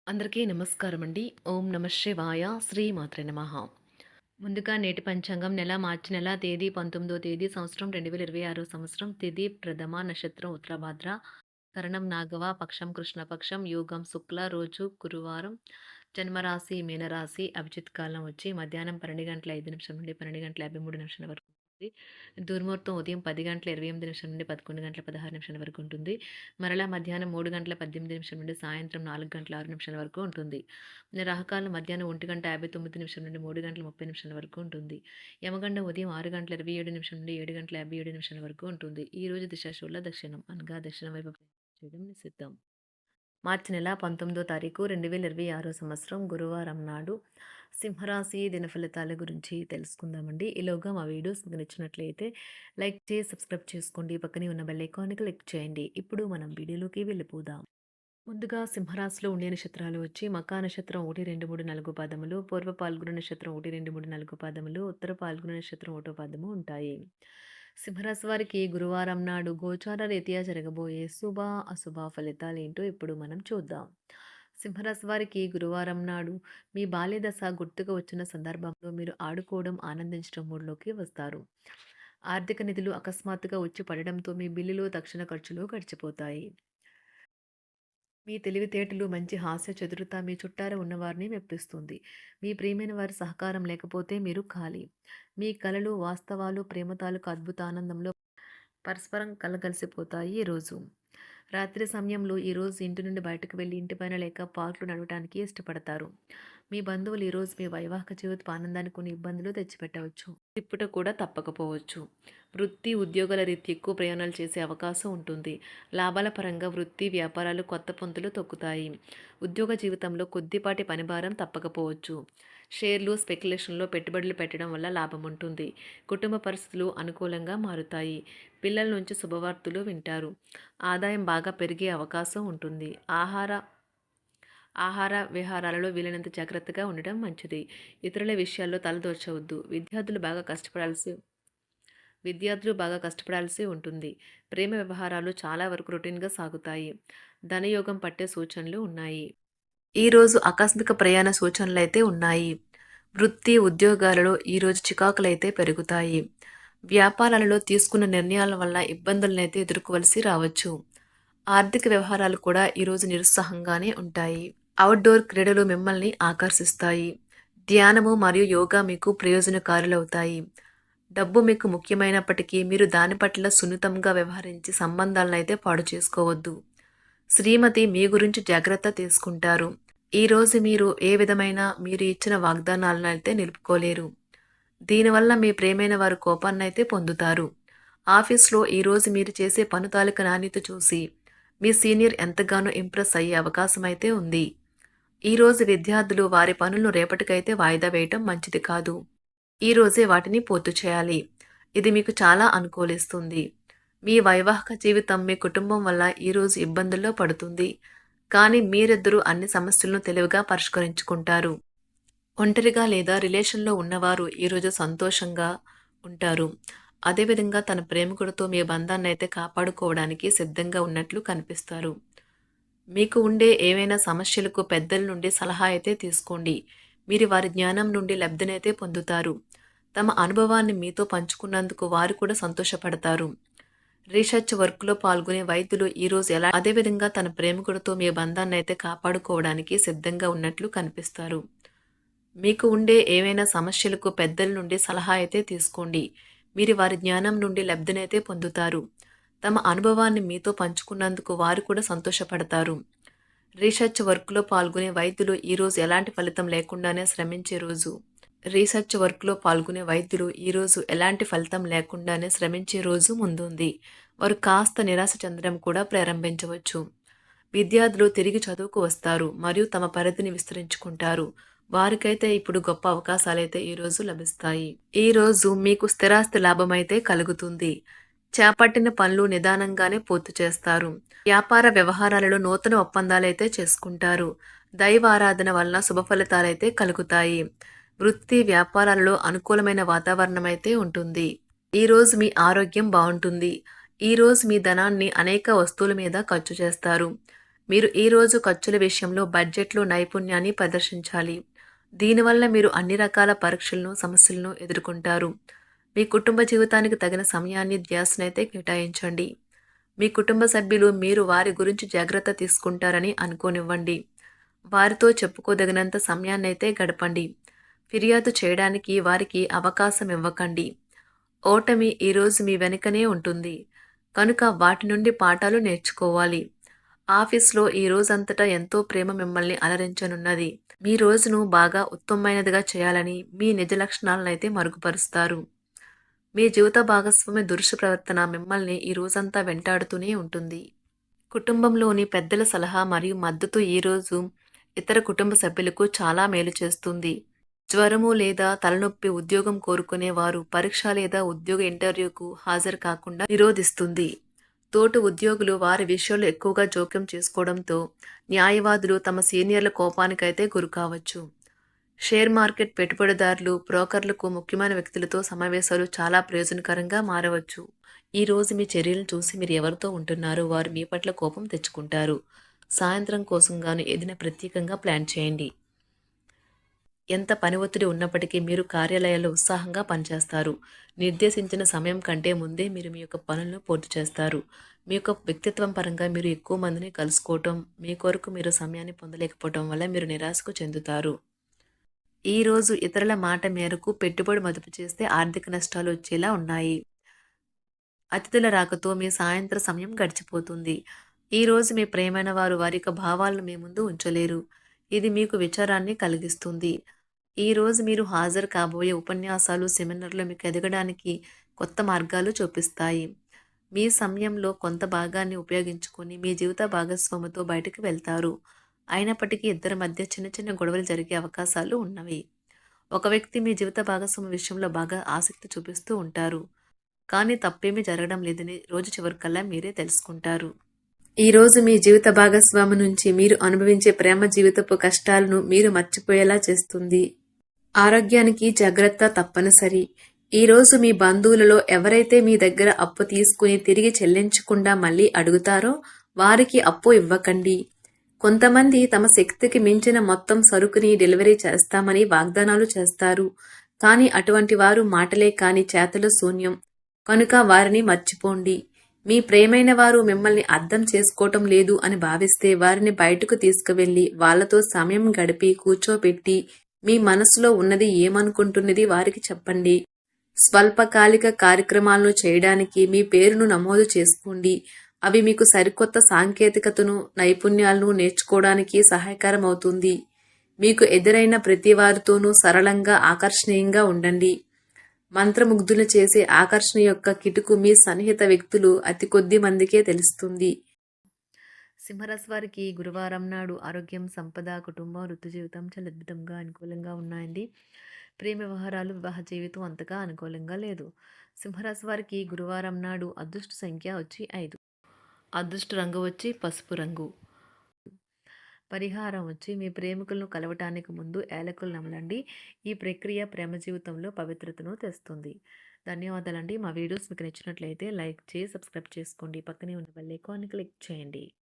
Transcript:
అందరికీ నమస్కారం అండి. ఓం నమ శివాయ. శ్రీమాత్రే నమః. ముందుగా నేటి పంచాంగం మార్చి నెల తేదీ 19వ తేదీ సంవత్సరం 2026 సంవత్సరం తిథి ప్రథమ నక్షత్రం ఉత్తరాభాద్ర కరణం నాగవ పక్షం కృష్ణపక్షం యోగం శుక్ల రోజు గురువారం జన్మరాశి మీనరాశి అభిజిత్ కాలం వచ్చి మధ్యాహ్నం 12 గంటల 5 నిమిషం నుండి 12 గంటల 53 నిమిషాల వరకు ఉంటుంది. దుర్ముహూర్తం ఉదయం 10 గంటల 28 నిమిషం నుండి 11 గంటల 16 నిమిషాల వరకు ఉంటుంది. మరలా మధ్యాహ్నం 3 గంటల 18 నిమిషం నుండి సాయంత్రం 4 గంటల 6 నిమిషాల వరకు ఉంటుంది. రాహుకాలం మధ్యాహ్నం 1 గంట 59 నిమిషం నుండి 3 గంటల 30 నిమిషాల వరకు ఉంటుంది. యమగండం ఉదయం 6 గంటల 27 నిమిషం నుండి 7 గంటల 57 నిమిషాల వరకు ఉంటుంది. ఈ రోజు దిశాశూల దక్షిణం అనగా దక్షిణం వైపు చేయడం నిషిద్ధం. మార్చి నెల 19వ తారీఖు 2026 సంవత్సరం గురువారం నాడు సింహరాశి దినఫలితాల గురించి తెలుసుకుందామండి. ఈలోగా మా వీడియోస్ మీకు నచ్చినట్లయితే లైక్ చేసి సబ్స్క్రైబ్ చేసుకోండి. పక్కనే ఉన్న బెల్ ఐకాన్కి క్లిక్ చేయండి. ఇప్పుడు మనం వీడియోలోకి వెళ్ళిపోదాం. ముందుగా సింహరాశిలో ఉండే నక్షత్రాలు వచ్చి మకా నక్షత్రం 1, 2, 3, 4 పాదములు, పూర్వ పాల్గొన నక్షత్రం 1, 2, 3, 4 పాదములు, ఉత్తర పాల్గొన నక్షత్రం 1 పాదము ఉంటాయి. సింహరాశి వారికి గురువారం నాడు గోచార రీత్యా జరగబోయే శుభ అశుభ ఫలితాలు ఏంటో ఇప్పుడు మనం చూద్దాం. సింహరాశి వారికి గురువారం నాడు మీ బాల్య దశ గుర్తుకు వచ్చిన సందర్భంలో మీరు ఆడుకోవడం ఆనందించడం మూడ్లోకి వస్తారు. ఆర్థిక నిధులు అకస్మాత్తుగా వచ్చి పడడంతో మీ బిల్లులు తక్షణ ఖర్చులు గడిచిపోతాయి. మీ తెలివితేటలు మంచి హాస్య చతురత మీ చుట్టార ఉన్నవారిని మెప్పిస్తుంది. మీ ప్రియమైన వారి సహకారం లేకపోతే మీరు ఖాళీ. మీ కలలు వాస్తవాలు ప్రేమ తాలూకు అద్భుత ఆనందంలో పరస్పరం కలగలిసిపోతాయి ఈరోజు. రాత్రి సమయంలో ఈరోజు ఇంటి నుండి బయటకు వెళ్ళి ఇంటిపైన లేక పార్కులు నడవడానికి ఇష్టపడతారు. మీ బంధువులు ఈరోజు మీ వైవాహిక జీవిత ఆనందానికి కొన్ని ఇబ్బందులు తెచ్చిపెట్టవచ్చు. తిప్పుట కూడా తప్పకపోవచ్చు. వృత్తి ఉద్యోగాల రీత్యా ఎక్కువ ప్రయాణాలు చేసే అవకాశం ఉంటుంది. లాభాల పరంగా వృత్తి వ్యాపారాలు కొత్త పొంతులు తొక్కుతాయి. ఉద్యోగ జీవితంలో కొద్దిపాటి పనిభారం తప్పకపోవచ్చు. షేర్లు స్పెక్యులేషన్లో పెట్టుబడులు పెట్టడం వల్ల లాభం ఉంటుంది. కుటుంబ పరిస్థితులు అనుకూలంగా మారుతాయి. పిల్లల నుంచి శుభవార్తలు వింటారు. ఆదాయం బాగా పెరిగే అవకాశం ఉంటుంది. ఆహార విహారాలలో వీలైనంత జాగ్రత్తగా ఉండడం మంచిది. ఇతరుల విషయాల్లో తలదూర్చవద్దు. విద్యార్థులు బాగా కష్టపడాల్సి ఉంటుంది. ప్రేమ వ్యవహారాలు చాలా వరకు రొటీన్గా సాగుతాయి. ధనయోగం పట్టే సూచనలు ఉన్నాయి. ఈరోజు ఆకస్మిక ప్రయాణ సూచనలైతే ఉన్నాయి. వృత్తి ఉద్యోగాలలో ఈరోజు చికాకులైతే పెరుగుతాయి. వ్యాపారాలలో తీసుకున్న నిర్ణయాల వల్ల ఇబ్బందులనైతే ఎదుర్కోవలసి రావచ్చు. ఆర్థిక వ్యవహారాలు కూడా ఈరోజు నిరుత్సాహంగానే ఉంటాయి. అవుట్డోర్ క్రీడలు మిమ్మల్ని ఆకర్షిస్తాయి. ధ్యానము మరియు యోగా మీకు ప్రయోజనకారులవుతాయి. డబ్బు మీకు ముఖ్యమైనప్పటికీ మీరు దాని పట్ల సున్నితంగా వ్యవహరించి సంబంధాలను అయితే పాడు చేసుకోవద్దు. శ్రీమతి మీ గురించి జాగ్రత్త తీసుకుంటారు. ఈరోజు మీరు ఏ విధమైన మీరు ఇచ్చిన వాగ్దానాలను అయితే నిలుపుకోలేరు. దీనివల్ల మీ ప్రేమైన వారు కోపాన్నైతే పొందుతారు. ఆఫీస్లో ఈరోజు మీరు చేసే పను తాలూకు నాణ్యత చూసి మీ సీనియర్ ఎంతగానో ఇంప్రెస్ అయ్యే అవకాశం అయితే ఉంది. ఈరోజు విద్యార్థులు వారి పనులను రేపటికైతే వాయిదా వేయటం మంచిది కాదు. ఈరోజే వాటిని పూర్తి చేయాలి. ఇది మీకు చాలా అనుకూలిస్తుంది. మీ వైవాహిక జీవితం మీ కుటుంబం వల్ల ఈరోజు ఇబ్బందుల్లో పడుతుంది. కానీ మీరిద్దరూ అన్ని సమస్యలను తెలివిగా పరిష్కరించుకుంటారు. ఒంటరిగా లేదా రిలేషన్లో ఉన్నవారు ఈరోజు సంతోషంగా ఉంటారు. అదేవిధంగా తన ప్రేమికుడితో మీ బంధాన్ని అయితే కాపాడుకోవడానికి సిద్ధంగా ఉన్నట్లు కనిపిస్తారు. మీకు ఉండే ఏవైనా సమస్యలకు పెద్దల నుండి సలహా అయితే తీసుకోండి. మీరు వారి జ్ఞానం నుండి లబ్ధినైతే పొందుతారు. తమ అనుభవాన్ని మీతో పంచుకున్నందుకు వారు కూడా సంతోషపడతారు. రీసెర్చ్ వర్క్లో పాల్గొనే వైద్యులు ఈరోజు అదేవిధంగా తన ప్రేమికుడితో మీ బంధాన్ని అయితే కాపాడుకోవడానికి సిద్ధంగా ఉన్నట్లు కనిపిస్తారు. మీకు ఉండే ఏవైనా సమస్యలకు పెద్దల నుండి సలహా అయితే తీసుకోండి. మీరు వారి జ్ఞానం నుండి లబ్ధినైతే పొందుతారు. తమ అనుభవాన్ని మీతో పంచుకున్నందుకు వారు కూడా సంతోషపడతారు. రీసెర్చ్ వర్క్లో పాల్గొనే వైద్యులు ఈరోజు ఎలాంటి ఫలితం లేకుండానే శ్రమించే రోజు ముందుంది. వారు కాస్త నిరాశ చెందడం కూడా ప్రారంభించవచ్చు. విద్యార్థులు తిరిగి చదువుకు వస్తారు మరియు తమ పరిధిని విస్తరించుకుంటారు. వారికైతే ఇప్పుడు గొప్ప అవకాశాలైతే ఈరోజు లభిస్తాయి. ఈరోజు మీకు స్థిరాస్తి లాభమైతే కలుగుతుంది. చేపట్టిన పనులు నిదానంగానే పూర్తి చేస్తారు. వ్యాపార వ్యవహారాలలో నూతన ఒప్పందాలైతే చేసుకుంటారు. దైవ ఆరాధన వలన శుభ ఫలితాలైతే కలుగుతాయి. వృత్తి వ్యాపారాలలో అనుకూలమైన వాతావరణం అయితే ఉంటుంది. ఈరోజు మీ ఆరోగ్యం బాగుంటుంది. ఈరోజు మీ ధనాన్ని అనేక వస్తువుల మీద ఖర్చు చేస్తారు. మీరు ఈరోజు ఖర్చుల విషయంలో బడ్జెట్లో నైపుణ్యాన్ని ప్రదర్శించాలి. దీనివల్ల మీరు అన్ని రకాల పరీక్షలను, సమస్యలను ఎదుర్కొంటారు. మీ కుటుంబ జీవితానికి తగిన సమయాన్ని, ధ్యాసనైతే కేటాయించండి. మీ కుటుంబ సభ్యులు మీరు వారి గురించి జాగ్రత్త తీసుకుంటారని అనుకోనివ్వండి. వారితో చెప్పుకోదగినంత సమయాన్నైతే గడపండి. ఫిర్యాదు చేయడానికి వారికి అవకాశం ఇవ్వకండి. ఓటమి ఈరోజు మీ వెనుకనే ఉంటుంది. కనుక వాటి నుండి పాఠాలు నేర్చుకోవాలి. ఆఫీస్‌లో ఈ రోజంతటా ఎంతో ప్రేమ మిమ్మల్ని అలరించనున్నది. మీ రోజును బాగా ఉత్తమమైనదిగా చేయాలని మీ నిజ లక్షణాలనైతే మరుగుపరుస్తారు. మీ జీవిత భాగస్వామి దురుసు ప్రవర్తన మిమ్మల్ని ఈ రోజంతా వెంటాడుతూనే ఉంటుంది. కుటుంబంలోని పెద్దల సలహా మరియు మద్దతు ఈరోజు ఇతర కుటుంబ సభ్యులకు చాలా మేలు చేస్తుంది. జ్వరము లేదా తలనొప్పి ఉద్యోగం కోరుకునేవారు పరీక్ష లేదా ఉద్యోగ ఇంటర్వ్యూకు హాజరు కాకుండా నిరోధిస్తుంది. తోటి ఉద్యోగులు వారి విషయాల్లో ఎక్కువగా జోక్యం చేసుకోవడంతో న్యాయవాదులు తమ సీనియర్ల కోపానికైతే గురికావచ్చు. షేర్ మార్కెట్ పెట్టుబడిదారులు, బ్రోకర్లకు ముఖ్యమైన వ్యక్తులతో సమావేశాలు చాలా ప్రయోజనకరంగా మారవచ్చు. ఈ రోజు మీ చర్యలను చూసి మీరు ఎవరితో ఉంటున్నారో వారు మీ పట్ల కోపం తెచ్చుకుంటారు. సాయంత్రం కోసం గాను ఏదైనా ప్రత్యేకంగా ప్లాన్ చేయండి. ఎంత పని ఒత్తిడి ఉన్నప్పటికీ మీరు కార్యాలయాల్లో ఉత్సాహంగా పనిచేస్తారు. నిర్దేశించిన సమయం కంటే ముందే మీరు మీ యొక్క పనులను పూర్తి చేస్తారు. మీ యొక్క వ్యక్తిత్వం పరంగా మీరు ఎక్కువ మందిని కలుసుకోవటం, మీ కొరకు మీరు సమయాన్ని పొందలేకపోవటం వల్ల మీరు నిరాశకు చెందుతారు. ఈరోజు ఇతరుల మాట మేరకు పెట్టుబడి మదుపు చేస్తే ఆర్థిక నష్టాలు వచ్చేలా ఉన్నాయి. అతిథుల రాకతో మీ సాయంత్ర సమయం గడిచిపోతుంది. ఈరోజు మీ ప్రియమైన వారు వారి యొక్క భావాలను మీ ముందు ఉంచలేరు. ఇది మీకు విచారాన్ని కలిగిస్తుంది. ఈరోజు మీరు హాజరు కాబోయే ఉపన్యాసాలు, సెమినార్లు మీకు ఎదగడానికి కొత్త మార్గాలు చూపిస్తాయి. మీ సమయంలో కొంత భాగాన్ని ఉపయోగించుకొని మీ జీవిత భాగస్వామితో బయటకు వెళ్తారు. అయినప్పటికీ ఇద్దరి మధ్య చిన్న చిన్న గొడవలు జరిగే అవకాశాలు ఉన్నవి. ఒక వ్యక్తి మీ జీవిత భాగస్వామి విషయంలో బాగా ఆసక్తి చూపిస్తూ ఉంటారు. కానీ తప్పేమీ జరగడం లేదని రోజు చివరికల్లా మీరే తెలుసుకుంటారు. ఈరోజు మీ జీవిత భాగస్వామి నుంచి మీరు అనుభవించే ప్రేమ జీవితపు కష్టాలను మీరు మర్చిపోయేలా చేస్తుంది. ఆరోగ్యానికి జాగ్రత్త తప్పనిసరి. ఈరోజు మీ బంధువులలో ఎవరైతే మీ దగ్గర అప్పు తీసుకుని తిరిగి చెల్లించకుండా మళ్ళీ అడుగుతారో వారికి అప్పు ఇవ్వకండి. కొంతమంది తమ శక్తికి మించిన మొత్తం సరుకుని డెలివరీ చేస్తామని వాగ్దానాలు చేస్తారు. కానీ అటువంటి వారు మాటలే కాని చేతలు శూన్యం. కనుక వారిని మర్చిపోండి. మీ ప్రియమైన వారు మిమ్మల్ని అర్థం చేసుకోవటం లేదు అని భావిస్తే వారిని బయటకు తీసుకువెళ్ళి వాళ్లతో సమయం గడిపి కూర్చోబెట్టి మీ మనసులో ఉన్నది ఏమనుకుంటున్నది వారికి చెప్పండి. స్వల్పకాలిక కార్యక్రమాలను చేయడానికి మీ పేరును నమోదు చేసుకోండి. అవి మీకు సరికొత్త సాంకేతికతను, నైపుణ్యాలను నేర్చుకోవడానికి సహాయకరం అవుతుంది. మీకు ఎదురైన ప్రతి వారితోనూ సరళంగా, ఆకర్షణీయంగా ఉండండి. మంత్రముగ్ధులు చేసే ఆకర్షణ యొక్క కిటుకు మీ సన్నిహిత వ్యక్తులు అతి కొద్ది మందికే తెలుస్తుంది. సింహరాశి వారికి గురువారం నాడు ఆరోగ్యం, సంపద, కుటుంబం, వృత్తి జీవితం చాలా అద్భుతంగా అనుకూలంగా ఉన్నాయండి. ప్రేమ వ్యవహారాలు, వివాహ జీవితం అంతగా అనుకూలంగా లేదు. సింహరాశి వారికి గురువారం నాడు అదృష్ట సంఖ్య వచ్చి 5. అదృష్ట రంగు వచ్చి పసుపు రంగు. పరిహారం వచ్చి మీ ప్రేమికులను కలవటానికి ముందు ఏలకులు నమలండి. ఈ ప్రక్రియ ప్రేమ జీవితంలో పవిత్రతను తెస్తుంది. ధన్యవాదాలండి. మా వీడియోస్ మీకు నచ్చినట్లయితే లైక్ చేసి సబ్స్క్రైబ్ చేసుకోండి. పక్కనే ఉన్న బెల్ ఐకాన్ని క్లిక్ చేయండి.